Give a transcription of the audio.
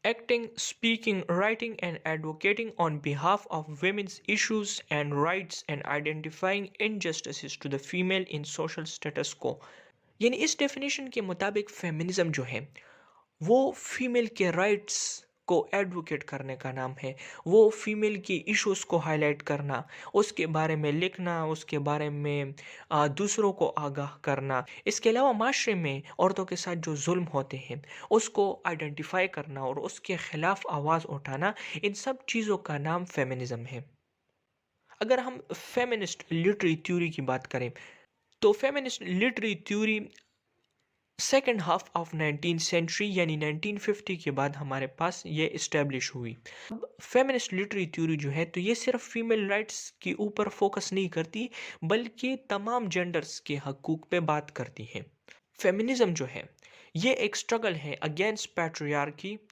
acting, speaking, writing, and advocating on behalf of women's issues and rights and identifying injustices to the female in social status quo। यानी इस definition के मुताबिक feminism जो है वो female के rights को एडवोकेट करने का नाम है। वो फीमेल की इश्यूज को हाईलाइट करना, उसके बारे में लिखना, उसके बारे में दूसरों को आगाह करना। इसके अलावा माशरे में औरतों के साथ जो जुल्म होते हैं उसको आइडेंटिफाई करना और उसके खिलाफ आवाज़ उठाना, इन सब चीज़ों का नाम फेमिनिज्म है। अगर हम फेमिनिस्ट लिटरेरी थ्योरी की बात करें तो feminist literary theory second half of 19th century यानी 1950 के बाद हमारे पास ये इस्टेब्लिश हुई। अब फेमिनिस्ट लिटरेरी थ्योरी जो है तो ये सिर्फ फीमेल राइट्स के ऊपर फोकस नहीं करती बल्कि तमाम जेंडर्स के हकूक पे बात करती है। फेमिनिज्म जो है ये एक स्ट्रगल है अगेंस्ट पैट्रियार्की